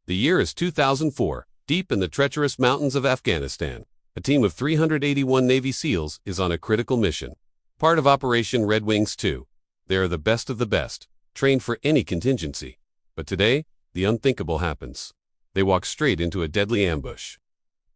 The year is 2004, deep in the treacherous mountains of Afghanistan. A team of 381 Navy SEALs is on a critical mission. Part of Operation Red Wings 2. They are the best of the best, trained for any contingency. But today, the unthinkable happens. They walk straight into a deadly ambush.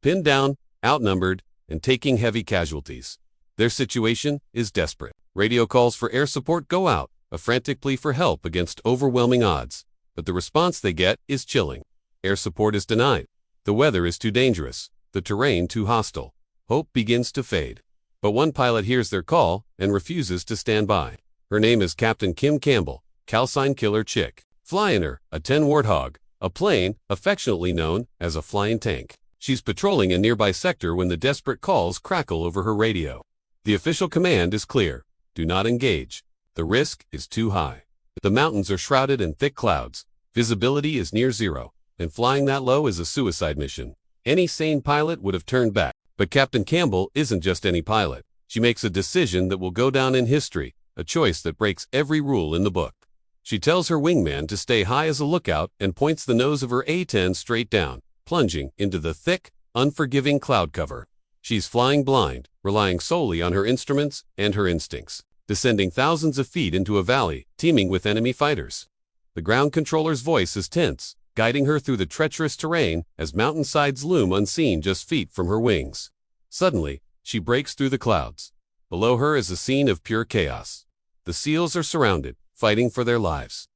Pinned down, outnumbered, and taking heavy casualties. Their situation is desperate. Radio calls for air support go out, a frantic plea for help against overwhelming odds. But the response they get is chilling. Air support is denied. The weather is too dangerous, the terrain too hostile. Hope begins to fade. But one pilot hears their call and refuses to stand by. Her name is Captain Kim Campbell, calcine killer chick. Flying her, A-10 Warthog, a plane affectionately known as a flying tank. She's patrolling a nearby sector when the desperate calls crackle over her radio. The official command is clear. Do not engage. The risk is too high. The mountains are shrouded in thick clouds. Visibility is near zero, and flying that low is a suicide mission. Any sane pilot would have turned back. But Captain Campbell isn't just any pilot. She makes a decision that will go down in history, a choice that breaks every rule in the book. She tells her wingman to stay high as a lookout and points the nose of her A-10 straight down, plunging into the thick, unforgiving cloud cover. She's flying blind, relying solely on her instruments and her instincts, descending thousands of feet into a valley teeming with enemy fighters. The ground controller's voice is tense, guiding her through the treacherous terrain as mountainsides loom unseen just feet from her wings. Suddenly, she breaks through the clouds. Below her is a scene of pure chaos. The SEALs are surrounded, fighting for their lives.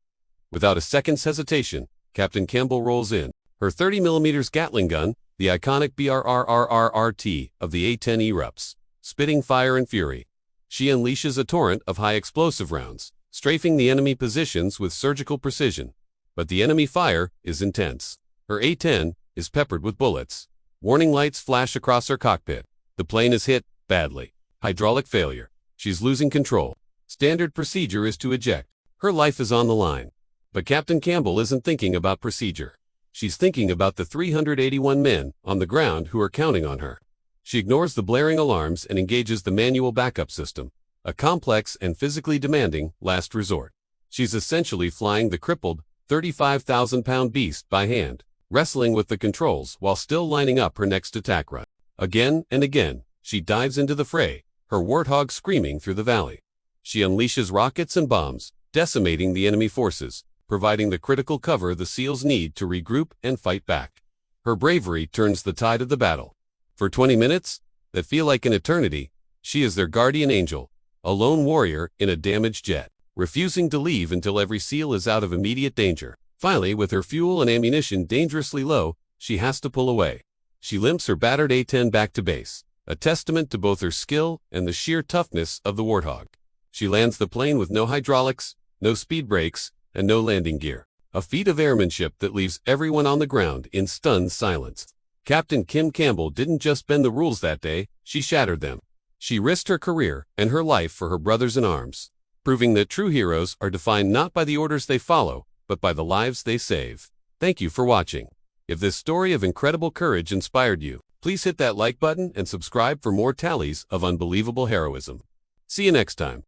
Without a second's hesitation, Captain Campbell rolls in. Her 30mm Gatling gun, the iconic BRRRRRT of the A-10 erupts, spitting fire and fury. She unleashes a torrent of high explosive rounds, strafing the enemy positions with surgical precision. But the enemy fire is intense. Her A-10 is peppered with bullets. Warning lights flash across her cockpit. The plane is hit badly. Hydraulic failure. She's losing control. Standard procedure is to eject. Her life is on the line. But Captain Campbell isn't thinking about procedure. She's thinking about the 381 men on the ground who are counting on her. She ignores the blaring alarms and engages the manual backup system, a complex and physically demanding last resort. She's essentially flying the crippled, 35,000-pound beast by hand, wrestling with the controls while still lining up her next attack run. Again and again, she dives into the fray, her warthog screaming through the valley. She unleashes rockets and bombs, decimating the enemy forces, providing the critical cover the SEALs need to regroup and fight back. Her bravery turns the tide of the battle. For 20 minutes, that feel like an eternity, she is their guardian angel, a lone warrior in a damaged jet, refusing to leave until every SEAL is out of immediate danger. Finally, with her fuel and ammunition dangerously low, she has to pull away. She limps her battered A-10 back to base, a testament to both her skill and the sheer toughness of the Warthog. She lands the plane with no hydraulics, no speed brakes, and no landing gear, a feat of airmanship that leaves everyone on the ground in stunned silence. Captain Kim Campbell didn't just bend the rules that day, she shattered them. She risked her career and her life for her brothers in arms, proving that true heroes are defined not by the orders they follow, but by the lives they save. Thank you for watching. If this story of incredible courage inspired you, please hit that like button and subscribe for more tallies of unbelievable heroism. See you next time.